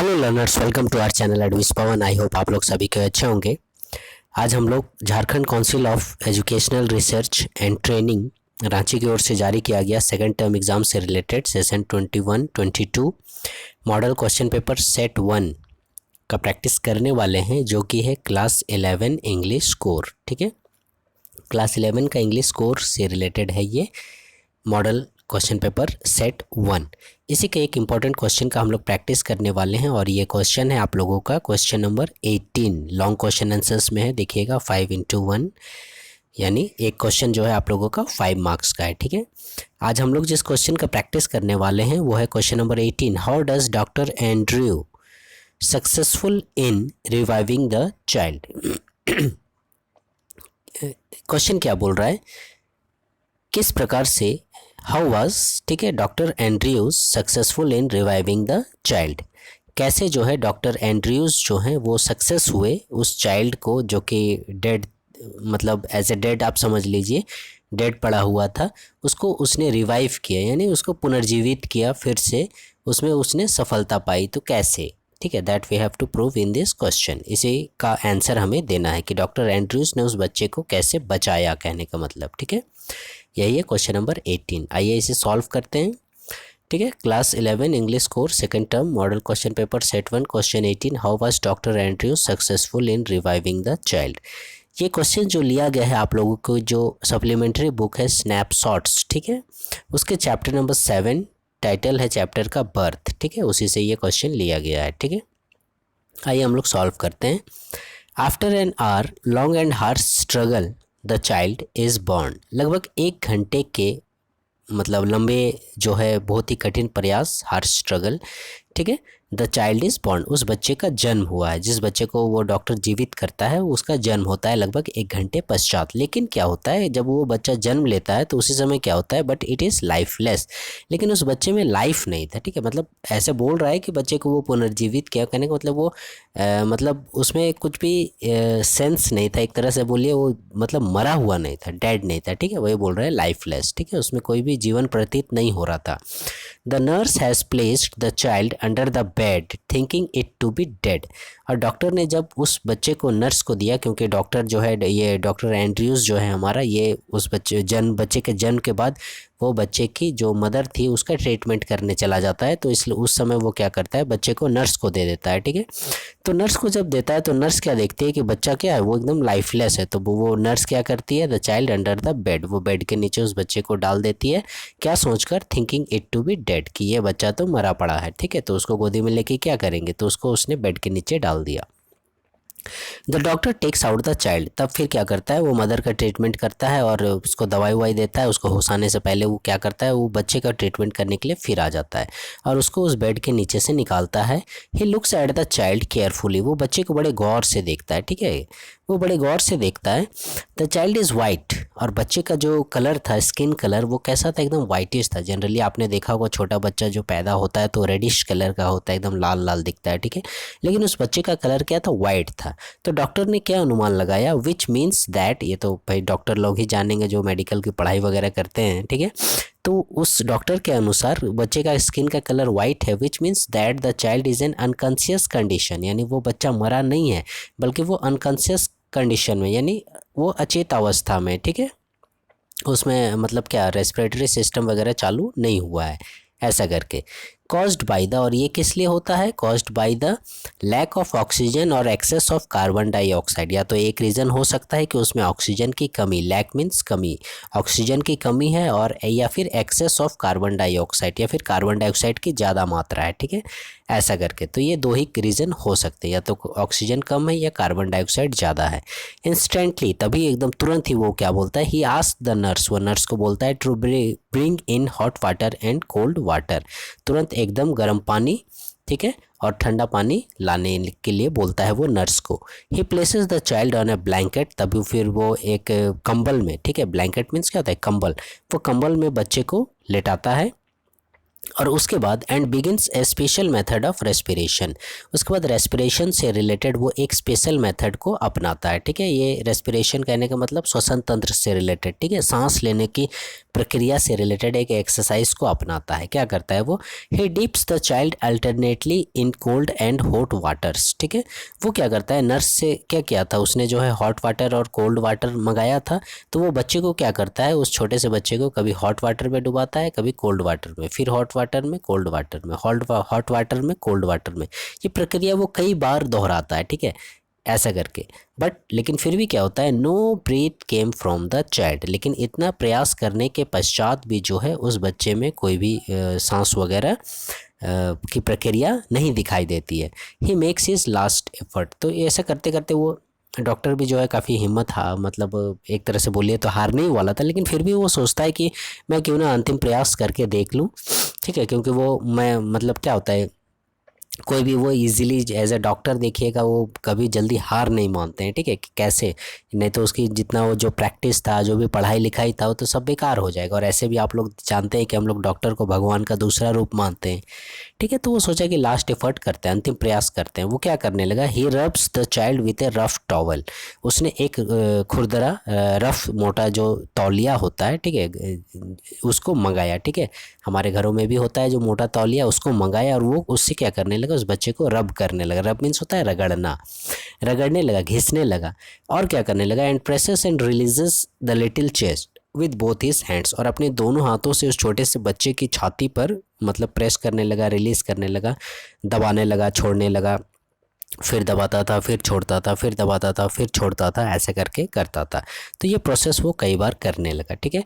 Hello learners, welcome to our channel एडविस Pawan. I hope आप लोग सभी के अच्छे होंगे। आज हम लोग Jharkhand council of educational research and training Ranchi की ओर से जारी किया गया सेकंड टर्म एग्ज़ाम से related session 21-22 model question paper set 1 का प्रैक्टिस करने वाले हैं, जो कि है क्लास 11 इंग्लिश कोर। ठीक है, क्लास 11 का इंग्लिश कोर से रिलेटेड है ये मॉडल क्वेश्चन पेपर सेट 1। इसी के एक इम्पॉर्टेंट क्वेश्चन का हम लोग प्रैक्टिस करने वाले हैं और ये क्वेश्चन है आप लोगों का question number 18। Long question answers में है, देखिएगा 5x1, यानी एक क्वेश्चन जो है आप लोगों का 5 मार्क्स का है। ठीक है, आज हम लोग जिस क्वेश्चन का प्रैक्टिस करने वाले हैं वो है question number 18। How does doctor Andrew successful in reviving the child. Question क्या बोल रहा है, किस प्रकार से हाउ वाज, ठीक है, doctor Andrews successful in reviving the child. कैसे जो है डॉक्टर एंड्रयूज जो हैं वो सक्सेस हुए उस चाइल्ड को जो कि डेड, मतलब एज ए डेड आप समझ लीजिए, डेड पड़ा हुआ था, उसको उसने रिवाइव किया, यानी उसको पुनर्जीवित किया, फिर से उसमें उसने सफलता पाई। तो कैसे, ठीक है, that we have to prove in this question. इसी का आंसर हमें देना है कि डॉक्टर एंड्रयूज ने उस बच्चे को कैसे बचाया, कहने का मतलब। ठीक है, यही है क्वेश्चन नंबर 18। आइए इसे सॉल्व करते हैं। ठीक है, class 11 English course second term model question paper set 1 question 18। How was doctor Andrew successful in reviving the child. ये क्वेश्चन जो लिया गया है आप लोगों को, जो सप्लीमेंट्री बुक है स्नैपशॉट्स, ठीक है, उसके चैप्टर नंबर 7, टाइटल है चैप्टर का बर्थ। ठीक है, उसी से ये क्वेश्चन लिया गया है। ठीक है, आइए हम लोग सॉल्व करते हैं। After an hour long and hard struggle the child is born. लगभग 1 घंटे के मतलब लंबे जो है बहुत ही कठिन प्रयास, हार्ड स्ट्रगल, ठीक है, द चाइल्ड इज़ बॉर्न, उस बच्चे का जन्म हुआ है। जिस बच्चे को वो डॉक्टर जीवित करता है उसका जन्म होता है लगभग 1 घंटे पश्चात। लेकिन क्या होता है, जब वो बच्चा जन्म लेता है तो उसी समय क्या होता है, बट इट इज़ लाइफलेस, लेकिन उस बच्चे में लाइफ नहीं था। ठीक है, मतलब ऐसे बोल रहा है कि बच्चे को वो पुनर्जीवित किया, कहने का मतलब वो मतलब उसमें कुछ भी सेंस नहीं था, एक तरह से बोलिए वो मतलब मरा हुआ नहीं था, डेड नहीं था। ठीक है, वही बोल रहे हैं लाइफलेस। ठीक है, उसमें कोई भी जीवन प्रतीत नहीं हो रहा था। The nurse has placed the child under the bed thinking it to be dead. और डॉक्टर ने जब उस बच्चे को नर्स को दिया, क्योंकि डॉक्टर जो है, ये डॉक्टर एंड्रयूज जो है हमारा, ये उस बच्चे के जन्म के बाद वो बच्चे की जो मदर थी उसका ट्रीटमेंट करने चला जाता है, तो इसलिए उस समय वो क्या करता है, बच्चे को नर्स को दे देता है। ठीक है, तो नर्स को जब देता है तो नर्स क्या देखती है कि बच्चा क्या है, वो एकदम लाइफलेस है। तो वो नर्स क्या करती है, the child under the bed, वो बेड के नीचे उस बच्चे को डाल देती है, क्या सोचकर, thinking it to be dead, कि ये बच्चा तो मरा पड़ा है। ठीक है, तो उसको गोदी में लेके क्या करेंगे, तो उसको उसने बेड के नीचे डाल दिया। The doctor takes out the child, तब फिर क्या करता है, वो मदर का ट्रीटमेंट करता है और उसको दवाई ववाई देता है। उसको होश आने से पहले वो क्या करता है, वो बच्चे का ट्रीटमेंट करने के लिए फिर आ जाता है और उसको उस बेड के नीचे से निकालता है। He looks at the child carefully, वो बच्चे को बड़े गौर से देखता है। ठीक है, वो बड़े गौर से देखता है। द चाइल्ड इज़ वाइट, और बच्चे का जो कलर था, स्किन कलर, वो कैसा था, एकदम वाइटिश था। जनरली आपने देखा होगा छोटा बच्चा जो पैदा होता है तो रेडिश कलर का होता है, एकदम लाल लाल दिखता है। ठीक है, लेकिन उस बच्चे का कलर क्या था, वाइट था। तो डॉक्टर ने क्या अनुमान लगाया, विच मीन्स दैट, ये तो भाई डॉक्टर लोग ही जानेंगे जो मेडिकल की पढ़ाई वगैरह करते हैं। ठीक है, तो उस डॉक्टर के अनुसार बच्चे का स्किन का कलर वाइट है, which means that the child is an unconscious condition, यानी वो बच्चा मरा नहीं है बल्कि वो अनकॉन्शियस कंडीशन में, यानी वो अचेत अवस्था में। ठीक है, उसमें मतलब क्या, रेस्पिरेटरी सिस्टम वगैरह चालू नहीं हुआ है, ऐसा करके। कॉज्ड बाय द, और ये किस लिए होता है, caused by the lack of oxygen और एक्सेस ऑफ कार्बन डाइऑक्साइड। या तो एक रीज़न हो सकता है कि उसमें ऑक्सीजन की कमी, लैक मीन्स कमी, ऑक्सीजन की कमी है, और या फिर एक्सेस ऑफ कार्बन डाइऑक्साइड, या फिर कार्बन डाइऑक्साइड की ज़्यादा मात्रा है। ठीक है, ऐसा करके। तो ये 2 ही रीज़न हो सकते हैं, या तो ऑक्सीजन कम है या कार्बन डाइऑक्साइड ज़्यादा है। इंस्टेंटली, तभी एकदम तुरंत ही वो क्या बोलता है, ही आस्क्ड द नर्स, वो नर्स को बोलता है, to bring in hot water and cold water, तुरंत एकदम गर्म पानी, ठीक है, और ठंडा पानी लाने के लिए बोलता है वो नर्स को। He places the child on a blanket, तभी फिर वो एक कंबल में, ठीक है, ब्लैंकेट मीन्स क्या होता है, कंबल, वो कंबल में बच्चे को लेटाता है। और उसके बाद and begins A special method of respiration, उसके बाद रेस्पिरेशन से रिलेटेड वो एक स्पेशल मेथड को अपनाता है। ठीक है, ये रेस्पिरेशन कहने का मतलब श्वसन तंत्र से रिलेटेड, ठीक है, सांस लेने की प्रक्रिया से रिलेटेड एक एक्सरसाइज को अपनाता है। क्या करता है वो, he dips the child alternately in cold and hot waters, ठीक है। वो क्या करता है, नर्स से क्या किया था उसने, जो है हॉट वाटर और कोल्ड वाटर मंगाया था, तो वो बच्चे को क्या करता है, उस छोटे से बच्चे को कभी हॉट वाटर में डुबाता है, कभी कोल्ड वाटर में, फिर हॉट वाटर में, कोल्ड वाटर में, हॉट वाटर में, कोल्ड वाटर में। ये प्रक्रिया वो कई बार दोहराता है, ठीक है, ऐसा करके। बट लेकिन फिर भी क्या होता है, no breath came from the child, लेकिन इतना प्रयास करने के पश्चात भी जो है उस बच्चे में कोई भी सांस वगैरह की प्रक्रिया नहीं दिखाई देती है। He makes his last effort, तो ऐसा करते करते वो डॉक्टर भी जो है काफ़ी हिम्मत मतलब एक तरह से बोलिए तो हारने ही वाला था, लेकिन फिर भी वो सोचता है कि मैं क्यों ना अंतिम प्रयास करके देख लूँ, ठीक है। क्योंकि वो मैं मतलब क्या होता है, कोई भी वो इजीली एज अ डॉक्टर देखिएगा वो कभी जल्दी हार नहीं मानते हैं, ठीक है। कि कैसे, नहीं तो उसकी जितना वो जो प्रैक्टिस था, जो भी पढ़ाई लिखाई था, वो तो सब बेकार हो जाएगा। और ऐसे भी आप लोग जानते हैं कि हम लोग डॉक्टर को भगवान का दूसरा रूप मानते हैं, ठीक है। तो वो सोचा कि लास्ट एफर्ट करते हैं, अंतिम प्रयास करते हैं। वो क्या करने लगा, he rubs the child with a rough towel, उसने एक खुरदरा रफ मोटा जो तौलिया होता है, ठीक है, उसको मंगाया, ठीक है। हमारे घरों में भी होता है जो मोटा तौलिया, उसको मंगाया और वो उससे क्या करने लगा, उस बच्चे को रब करने लगा। रब मीन्स होता है रगड़ना, रगड़ने लगा, घिसने लगा। और क्या करने लगा, and presses and releases the little chest with both his hands, और अपने दोनों हाथों से उस छोटे से बच्चे की छाती पर मतलब प्रेस करने लगा, रिलीज़ करने लगा, दबाने लगा, छोड़ने लगा, फिर दबाता था, फिर छोड़ता था, फिर दबाता था, फिर छोड़ता था, ऐसे करके करता था। तो ये प्रोसेस वो कई बार करने लगा, ठीक है।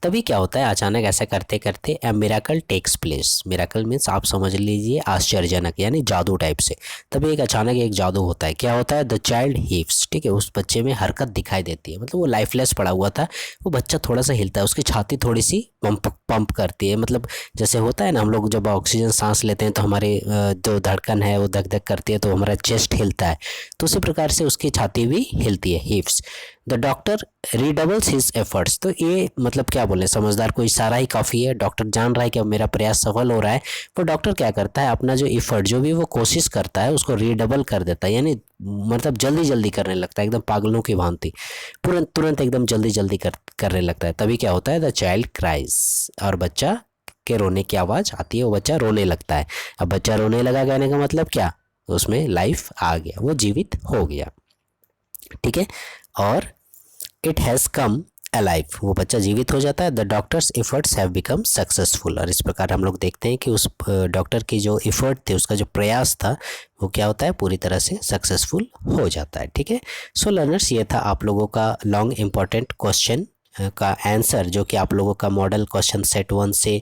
तभी क्या होता है, अचानक ऐसा करते करते a miracle takes place. Miracle means आप समझ लीजिए आश्चर्यजनक, यानी जादू टाइप से। तभी एक अचानक एक जादू होता है। क्या होता है, द चाइल्ड हीव्स, ठीक है, उस बच्चे में हरकत दिखाई देती है। मतलब वो लाइफलेस पड़ा हुआ था, वो बच्चा थोड़ा सा हिलता है, उसकी छाती थोड़ी सी पंप करती है। मतलब जैसे होता है ना, हम लोग जब ऑक्सीजन सांस लेते हैं तो हमारे जो धड़कन है वो धक धक करती है, तो हमारा चेस्ट हिलता है, तो उसी प्रकार से उसकी छाती भी हिलती है, heaves. The doctor redoubles his efforts, तो ये मतलब क्या बोले, समझदार को इशारा ही काफ़ी है। डॉक्टर जान रहा है कि अब मेरा प्रयास सफल हो रहा है, वो डॉक्टर क्या करता है, अपना जो एफर्ट, जो भी वो कोशिश करता है, उसको रीडबल कर देता है, यानी मतलब जल्दी जल्दी करने लगता है, एकदम पागलों की भांति, तुरंत एकदम जल्दी जल्दी करने लगता है। तभी क्या होता है, द चाइल्ड क्राइज, और बच्चा के रोने की आवाज़ आती है, वो बच्चा रोने लगता है। अब बच्चा रोने लगा, कहने का मतलब क्या, उसमें लाइफ आ गया, वो जीवित हो गया, ठीक है। और इट हैज़ कम अलाइव, वो बच्चा जीवित हो जाता है। The doctors efforts have become successful, और इस प्रकार हम लोग देखते हैं कि उस डॉक्टर की जो एफर्ट थे, उसका जो प्रयास था, वो क्या होता है, पूरी तरह से सक्सेसफुल हो जाता है, ठीक है। सो लर्नर्स, ये था आप लोगों का लॉन्ग इंपॉर्टेंट क्वेश्चन का आंसर, जो कि आप लोगों का मॉडल क्वेश्चन सेट 1 से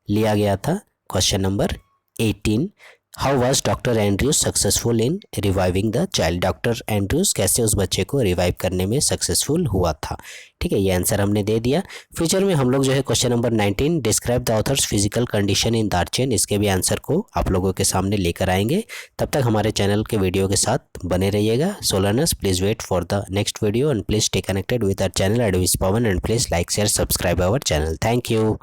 लिया गया था। Question number 18, how was doctor Andrews successful in reviving the child, doctor Andrews कैसे उस बच्चे को रिवाइव करने में सक्सेसफुल हुआ था, ठीक है। ये आंसर हमने दे दिया। फ्यूचर में हम लोग जो है question number 19, describe the author's physical condition in Darchen, इसके भी आंसर को आप लोगों के सामने लेकर आएंगे। तब तक हमारे चैनल के वीडियो के साथ बने रहिएगा। So learners, please wait for the next video and please stay connected with our channel एडविस Pawan, and please like share subscribe our channel. Thank you.